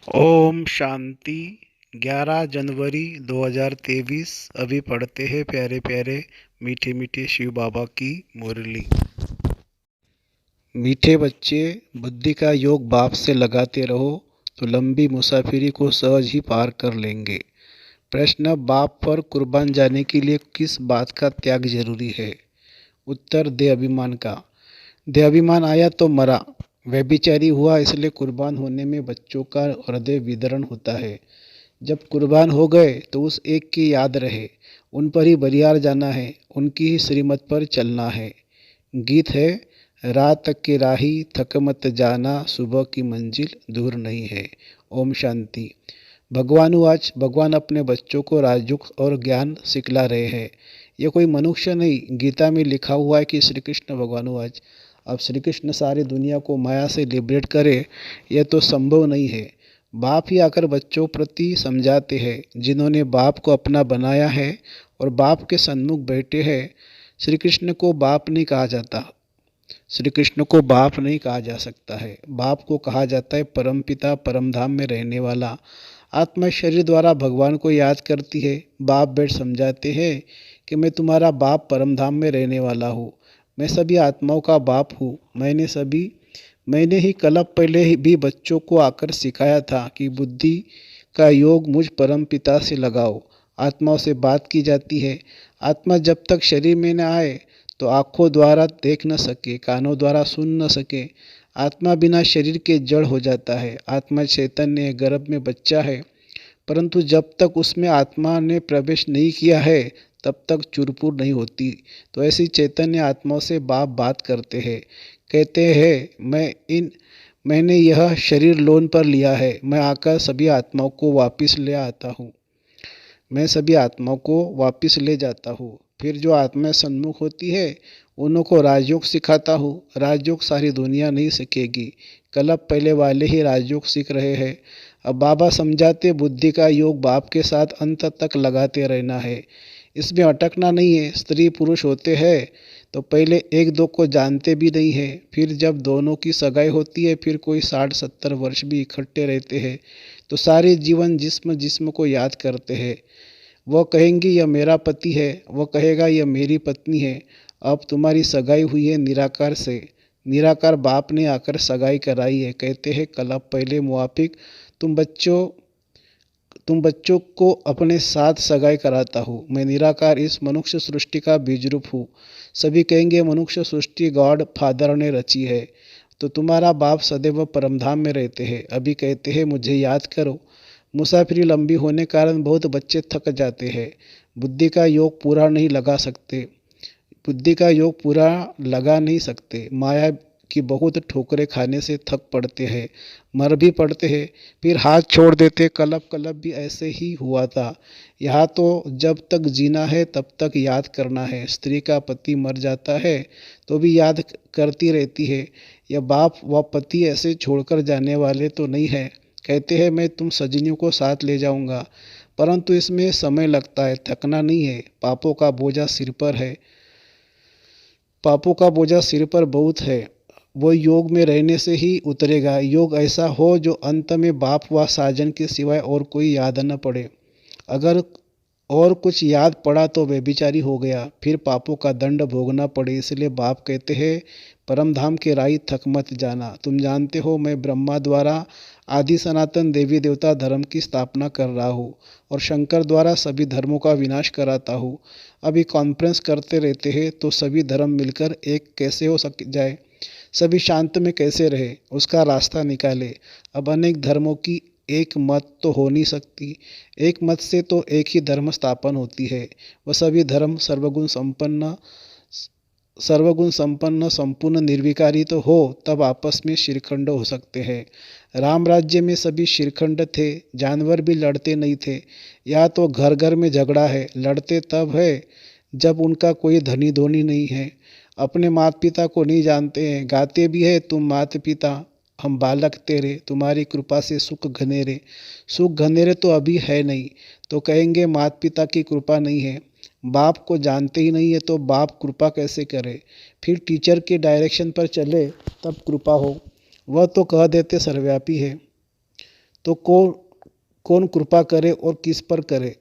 ओम शांति। 11 जनवरी 2023। अभी पढ़ते हैं प्यारे प्यारे मीठे मीठे शिव बाबा की मुरली। मीठे बच्चे, बुद्धि का योग बाप से लगाते रहो तो लंबी मुसाफिरी को सहज ही पार कर लेंगे। प्रश्न: बाप पर कुर्बान जाने के लिए किस बात का त्याग जरूरी है? उत्तर: देह अभिमान का। देह अभिमान आया तो मरा। व्यभिचारी हुआ, इसलिए कुर्बान होने में बच्चों का हृदय विदरण होता है। जब कुर्बान हो गए तो उस एक की याद रहे, उन पर ही बलिहार जाना है, उनकी ही श्रीमत पर चलना है। गीत है: रात तक की राही थक मत जाना, सुबह की मंजिल दूर नहीं है। ओम शांति। भगवानुवाच। भगवान अपने बच्चों को राजयोग और ज्ञान सिखला रहे हैं। ये कोई मनुष्य नहीं, गीता में लिखा हुआ है कि श्री कृष्ण भगवानुवाच। अब श्री कृष्ण सारी दुनिया को माया से लिबरेट करे, यह तो संभव नहीं है। बाप ही आकर बच्चों प्रति समझाते हैं, जिन्होंने बाप को अपना बनाया है और बाप के सन्मुख बैठे हैं। श्री कृष्ण को बाप नहीं कहा जाता, श्री कृष्ण को बाप नहीं कहा जा सकता है। बाप को कहा जाता है परम पिता, परम धाम में रहने वाला। आत्मा शरीर द्वारा भगवान को याद करती है। बाप बैठ समझाते हैं कि मैं तुम्हारा बाप परम धाम में रहने वाला हूँ। मैं सभी आत्माओं का बाप हूँ। मैंने ही कल्प पहले ही भी बच्चों को आकर सिखाया था कि बुद्धि का योग मुझ परम पिता से लगाओ। आत्माओं से बात की जाती है। आत्मा जब तक शरीर में न आए तो आँखों द्वारा देख न सके, कानों द्वारा सुन न सके। आत्मा बिना शरीर के जड़ हो जाता है। आत्मा चैतन्य गर्भ में बच्चा है, परंतु जब तक उसमें आत्मा ने प्रवेश नहीं किया है तब तक चूरपुर नहीं होती। तो ऐसी चैतन्य आत्माओं से बाप बात करते हैं, कहते हैं मैंने यह शरीर लोन पर लिया है, मैं आकर सभी आत्माओं को वापस ले आता हूँ। मैं सभी आत्माओं को वापस ले जाता हूँ। फिर जो आत्मा सन्मुख होती है उन्हों को राजयोग सिखाता हूँ। राजयोग सारी दुनिया नहीं सीखेगी, कल्प पहले वाले ही राजयोग सीख रहे हैं। अब बाबा समझाते, बुद्धि का योग बाप के साथ अंत तक लगाते रहना है, इसमें अटकना नहीं है। स्त्री पुरुष होते हैं तो पहले एक दो को जानते भी नहीं है, फिर जब दोनों की सगाई होती है, फिर कोई 60-70 वर्ष भी इकट्ठे रहते हैं तो सारे जीवन जिस्म जिस्म को याद करते हैं। वह कहेंगी यह मेरा पति है, वह कहेगा यह मेरी पत्नी है। अब तुम्हारी सगाई हुई है निराकार से, निराकार बाप ने आकर सगाई कराई है। कहते हैं कल्प पहले मुआफिक तुम बच्चों को अपने साथ सगाई कराता हूँ। मैं निराकार इस मनुष्य सृष्टि का बीज रूप हूँ। सभी कहेंगे मनुष्य सृष्टि गॉड फादर ने रची है, तो तुम्हारा बाप सदैव परमधाम में रहते हैं। अभी कहते हैं मुझे याद करो। मुसाफिरी लंबी होने कारण बहुत बच्चे थक जाते हैं, बुद्धि का योग पूरा नहीं लगा सकते। बुद्धि का योग पूरा लगा नहीं सकते। माया की बहुत ठोकरें खाने से थक पड़ते हैं, मर भी पड़ते हैं, फिर हाथ छोड़ देते। कल्प कल्प भी ऐसे ही हुआ था। यहाँ तो जब तक जीना है तब तक याद करना है। स्त्री का पति मर जाता है तो भी याद करती रहती है। यह बाप व पति ऐसे छोड़कर जाने वाले तो नहीं है। कहते हैं मैं तुम सजनियों को साथ ले जाऊंगा, परंतु इसमें समय लगता है, थकना नहीं है। पापों का बोझा सिर पर है, पापों का बोझा सिर पर बहुत है, वो योग में रहने से ही उतरेगा। योग ऐसा हो जो अंत में बाप व साजन के सिवाय और कोई याद न पड़े। अगर और कुछ याद पड़ा तो व्यभिचारी हो गया, फिर पापों का दंड भोगना पड़े। इसलिए बाप कहते हैं परम धाम के राही थक मत जाना। तुम जानते हो मैं ब्रह्मा द्वारा आदि सनातन देवी देवता धर्म की स्थापना कर रहा हूँ और शंकर द्वारा सभी धर्मों का विनाश कराता हूँ। अभी कॉन्फ्रेंस करते रहते हैं तो सभी धर्म मिलकर एक कैसे हो सक जाए, सभी शांत में कैसे रहे, उसका रास्ता निकाले। अब अनेक धर्मों की एक मत तो हो नहीं सकती, एक मत से तो एक ही धर्म स्थापन होती है। वह सभी धर्म सर्वगुण संपन्न संपूर्ण निर्विकारी तो हो, तब आपस में श्रीखंड हो सकते हैं। राम राज्य में सभी श्रीखंड थे, जानवर भी लड़ते नहीं थे। यहाँ तो घर घर में झगड़ा है, लड़ते तब है जब उनका कोई धनी धोनी नहीं है। अपने माता पिता को नहीं जानते हैं, गाते भी है तुम माता पिता हम बालक तेरे, तुम्हारी कृपा से सुख घनेरे। सुख घनेरे तो अभी है नहीं, तो कहेंगे माता पिता की कृपा नहीं है। बाप को जानते ही नहीं है तो बाप कृपा कैसे करे। फिर टीचर के डायरेक्शन पर चले तब कृपा हो, वह तो कह देते सर्वव्यापी है। तो कौन कौन कृपा करे और किस पर करे?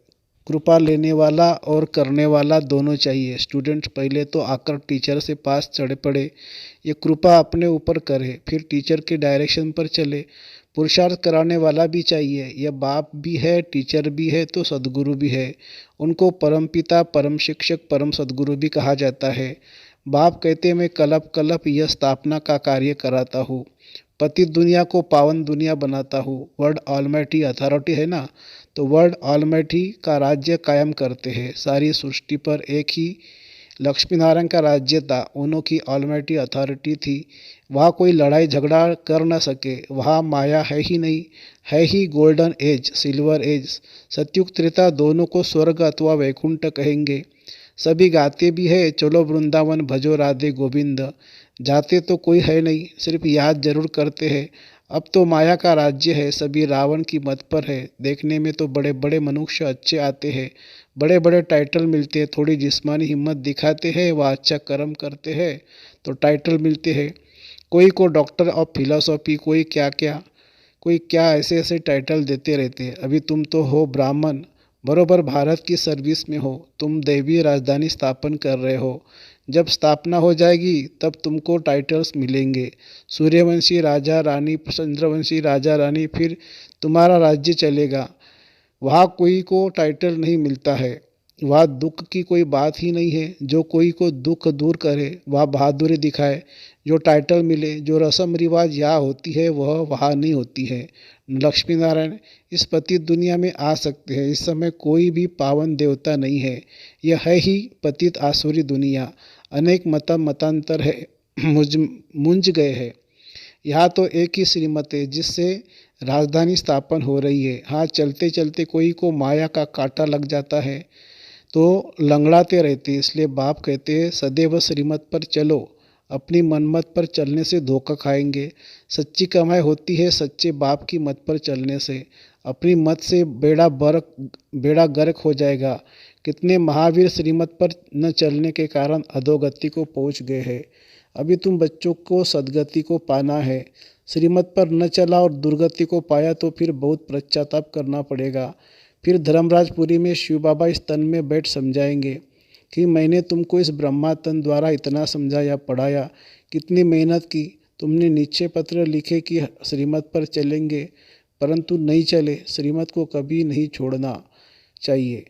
कृपा लेने वाला और करने वाला दोनों चाहिए। स्टूडेंट पहले तो आकर टीचर से पास चढ़ पड़े। ये कृपा अपने ऊपर करे, फिर टीचर के डायरेक्शन पर चले। पुरुषार्थ कराने वाला भी चाहिए। यह बाप भी है, टीचर भी है, तो सद्गुरु भी है। उनको परमपिता, परम शिक्षक, परम सद्गुरु भी कहा जाता है। बाप कहते मैं कल्प कल्प यह स्थापना का कार्य कराता हूँ। पतित दुनिया को पावन दुनिया बनाता हूँ। वर्ल्ड ऑलमाइटी अथॉरिटी है ना, तो वर्ल्ड ऑलमाइटी का राज्य कायम करते हैं। सारी सृष्टि पर एक ही लक्ष्मी नारायण का राज्य था। उन्हों की ऑलमाइटी अथॉरिटी थी। वहाँ कोई लड़ाई झगड़ा कर न सके। वहाँ माया है ही नहीं, है ही गोल्डन एज, सिल्वर एज। सतयुग त्रेता दोनों को स्वर्ग अथवा वैकुंठ कहेंगे। सभी गाते भी है, चलो वृंदावन भजो राधे गोविंद। जाते तो कोई है नहीं, सिर्फ याद जरूर करते हैं। अब तो माया का राज्य है, सभी रावण की मत पर है। देखने में तो बड़े बड़े मनुष्य अच्छे आते हैं, बड़े बड़े टाइटल मिलते हैं। थोड़ी जिस्मानी हिम्मत दिखाते हैं, वह अच्छा कर्म करते हैं तो टाइटल मिलते हैं। कोई को डॉक्टर ऑफ फिलोसॉफी, कोई क्या क्या, कोई क्या, ऐसे ऐसे टाइटल देते रहते हैं। अभी तुम तो हो ब्राह्मण, बरोबर भारत की सर्विस में हो। तुम दैवीय राजधानी स्थापन कर रहे हो। जब स्थापना हो जाएगी तब तुमको टाइटल्स मिलेंगे, सूर्यवंशी राजा रानी, चंद्रवंशी राजा रानी, फिर तुम्हारा राज्य चलेगा। वहाँ कोई को टाइटल नहीं मिलता है। वहाँ दुख की कोई बात ही नहीं है। जो कोई को दुख दूर करे, वहाँ बहादुरी दिखाए, जो टाइटल मिले, जो रस्म रिवाज यहाँ होती है वह वहाँ नहीं होती है। लक्ष्मी नारायण इस पतित दुनिया में आ सकते हैं। इस समय कोई भी पावन देवता नहीं है। यह है ही पतित आसुरी दुनिया। अनेक मतांतर है, मुंज गए हैं। यहाँ तो एक ही श्रीमत है जिससे राजधानी स्थापन हो रही है। हाँ, चलते चलते कोई को माया का कांटा लग जाता है तो लंगड़ाते रहते। इसलिए बाप कहते हैं सदैव श्रीमत पर चलो। अपनी मनमत पर चलने से धोखा खाएंगे। सच्ची कमाई होती है सच्चे बाप की मत पर चलने से। अपनी मत से बेड़ा गर्क हो जाएगा। कितने महावीर श्रीमत पर न चलने के कारण अधोगति को पहुंच गए हैं। अभी तुम बच्चों को सदगति को पाना है। श्रीमत पर न चला और दुर्गति को पाया तो फिर बहुत पश्चाताप करना पड़ेगा। फिर धर्मराजपुरी में शिव बाबा इस तन में बैठ समझाएंगे कि मैंने तुमको इस ब्रह्मा तन द्वारा इतना समझाया पढ़ाया, कितनी मेहनत की। तुमने नीचे पत्र लिखे कि श्रीमत पर चलेंगे, परंतु नहीं चले। श्रीमत को कभी नहीं छोड़ना चाहिए।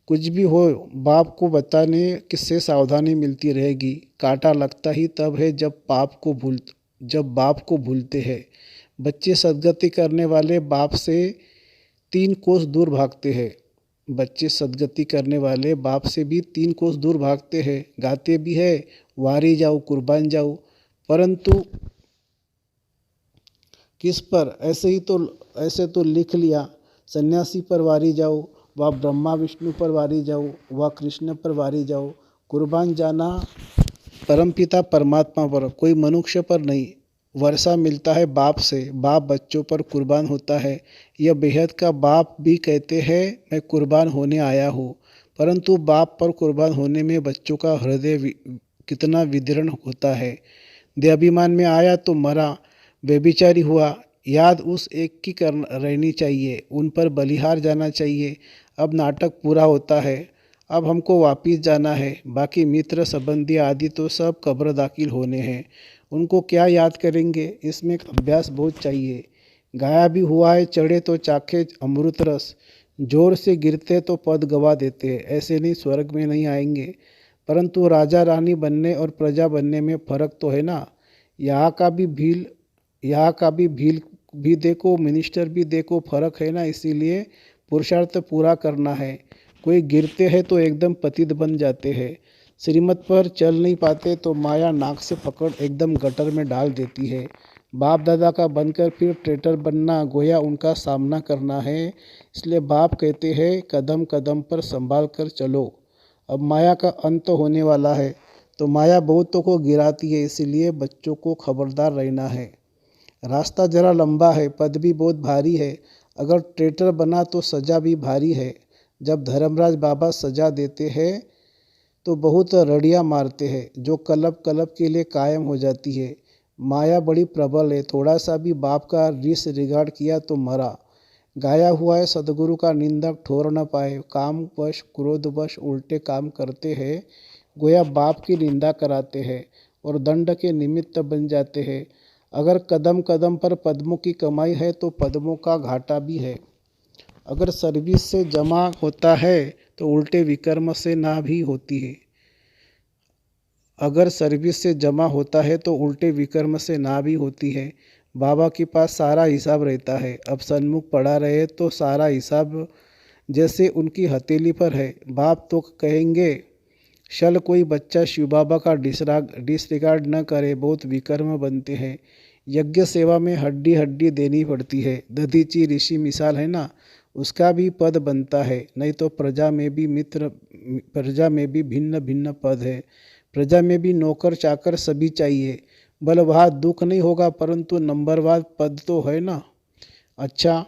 कुछ भी हो बाप को बताने किससे सावधानी मिलती रहेगी। कांटा लगता ही तब है जब बाप को भूलते हैं। बच्चे सदगति करने वाले बाप से 3 कोस दूर भागते हैं। बच्चे सदगति करने वाले बाप से भी 3 कोस दूर भागते हैं। गाते भी है वारी जाऊँ कुर्बान जाऊँ, परंतु किस पर? ऐसे तो लिख लिया, सन्यासी पर वारी जाओ, व ब्रह्मा विष्णु पर वारी जाओ, व कृष्ण पर वारी जाओ। कुर्बान जाना परमपिता परमात्मा पर, कोई मनुष्य पर नहीं। वर्षा मिलता है बाप से, बाप बच्चों पर कुर्बान होता है। यह बेहद का बाप भी कहते हैं मैं कुर्बान होने आया हूँ, परंतु बाप पर कुर्बान होने में बच्चों का हृदय कितना विदीर्ण होता है। देहाभिमान में आया तो मरा, व्यभिचारी हुआ। याद उस एक की रहनी चाहिए, उन पर बलिहार जाना चाहिए। अब नाटक पूरा होता है, अब हमको वापिस जाना है। बाकी मित्र संबंधी आदि तो सब कब्र दाखिल होने हैं, उनको क्या याद करेंगे। इसमें अभ्यास बहुत चाहिए। गाया भी हुआ है चढ़े तो चाखे अमृत रस, जोर से गिरते तो पद गवा देते हैं। ऐसे नहीं स्वर्ग में नहीं आएंगे, परंतु राजा रानी बनने और प्रजा बनने में फर्क तो है ना। यहाँ का भी भील भी देखो, मिनिस्टर भी देखो, फर्क है ना। इसीलिए पुरुषार्थ पूरा करना है। कोई गिरते हैं तो एकदम पतित बन जाते हैं। श्रीमत पर चल नहीं पाते तो माया नाक से पकड़ एकदम गटर में डाल देती है। बाप दादा का बनकर फिर ट्रेटर बनना, गोया उनका सामना करना है। इसलिए बाप कहते हैं कदम कदम पर संभाल कर चलो। अब माया का अंत होने वाला है, तो माया बहुतों को गिराती है। इसीलिए बच्चों को खबरदार रहना है। रास्ता जरा लंबा है, पद भी बहुत भारी है। अगर ट्रेटर बना तो सज़ा भी भारी है। जब धर्मराज बाबा सज़ा देते हैं तो बहुत रड़ियाँ मारते हैं, जो कलब कलब के लिए कायम हो जाती है। माया बड़ी प्रबल है, थोड़ा सा भी बाप का रिस रिगार्ड किया तो मरा। गाया हुआ है सदगुरु का निंदक ठोर न पाए, कामवश क्रोधवश उल्टे काम करते हैं, गोया बाप की निंदा कराते हैं और दंड के निमित्त बन जाते हैं। अगर कदम कदम पर पद्मों की कमाई है तो पद्मों का घाटा भी है। अगर सर्विस से जमा होता है तो उल्टे विकर्म से ना भी होती है। अगर सर्विस से जमा होता है तो उल्टे विकर्म से ना भी होती है। बाबा के पास सारा हिसाब रहता है। अब सन्मुख पड़ा रहे तो सारा हिसाब जैसे उनकी हथेली पर है। बाप तो कहेंगे शल कोई बच्चा शिव बाबा का डिसरिगार्ड न करे, बहुत विकर्म बनते हैं। यज्ञ सेवा में हड्डी हड्डी देनी पड़ती है। दधीची ऋषि मिसाल है ना, उसका भी पद बनता है। नहीं तो प्रजा में भी भिन्न भिन्न पद है। प्रजा में भी नौकर चाकर सभी चाहिए। बलवाद दुख नहीं होगा परंतु नंबरवाद पद तो है ना। अच्छा,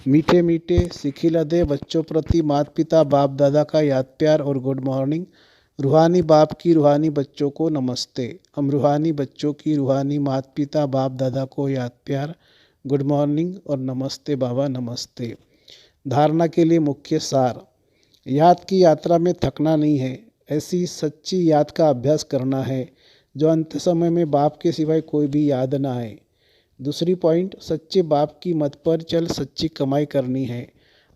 मीठे मीठे सिखिलदे बच्चों प्रति माता पिता बाप दादा का याद प्यार और गुड मॉर्निंग। रूहानी बाप की रूहानी बच्चों को नमस्ते। हम रूहानी बच्चों की रूहानी माता पिता बाप दादा को याद प्यार, गुड मॉर्निंग और नमस्ते बाबा नमस्ते। धारणा के लिए मुख्य सार, याद की यात्रा में थकना नहीं है। ऐसी सच्ची याद का अभ्यास करना है जो अंत समय में बाप के सिवाय कोई भी याद ना आए। दूसरी पॉइंट, सच्चे बाप की मत पर चल सच्ची कमाई करनी है।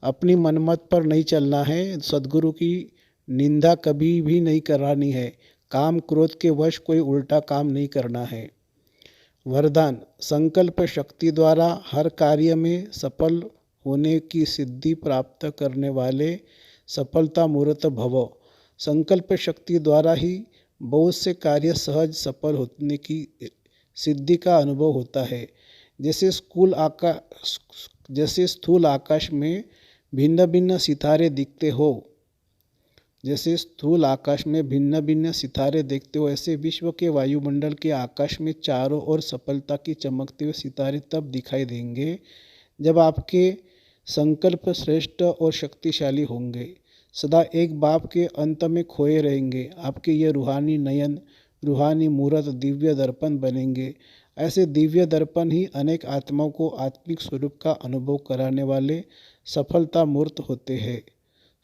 अपनी मनमत पर नहीं चलना है। सदगुरु की निंदा कभी भी नहीं करानी है। काम क्रोध के वश कोई उल्टा काम नहीं करना है। वरदान, संकल्प शक्ति द्वारा हर कार्य में सफल होने की सिद्धि प्राप्त करने वाले सफलता मूर्त भव। संकल्प शक्ति द्वारा ही बहुत से कार्य सहज सफल होने की सिद्धि का अनुभव होता है। जैसे स्थूल आकाश में भिन्न भिन्न सितारे दिखते हो, जैसे स्थूल आकाश में भिन्न भिन्न सितारे देखते हो, ऐसे विश्व के वायुमंडल के आकाश में चारों ओर सफलता की चमकते हुए सितारे तब दिखाई देंगे जब आपके संकल्प श्रेष्ठ और शक्तिशाली होंगे। सदा एक बाप के अंत में खोए रहेंगे। आपके ये रूहानी नयन, रूहानी मूर्त दिव्य दर्पण बनेंगे। ऐसे दिव्य दर्पण ही अनेक आत्माओं को आत्मिक स्वरूप का अनुभव कराने वाले सफलता मूर्त होते हैं।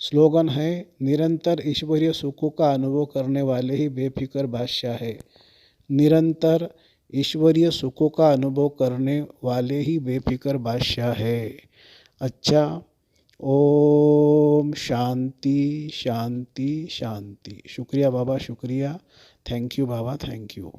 स्लोगन है, निरंतर ईश्वरीय सुखों का अनुभव करने वाले ही बेफिक्र बादशाह है। निरंतर ईश्वरीय सुखों का अनुभव करने वाले ही बेफिक्र बादशाह है। अच्छा, ओम शांति शांति शांति। शुक्रिया बाबा, शुक्रिया। Thank you Baba, thank you.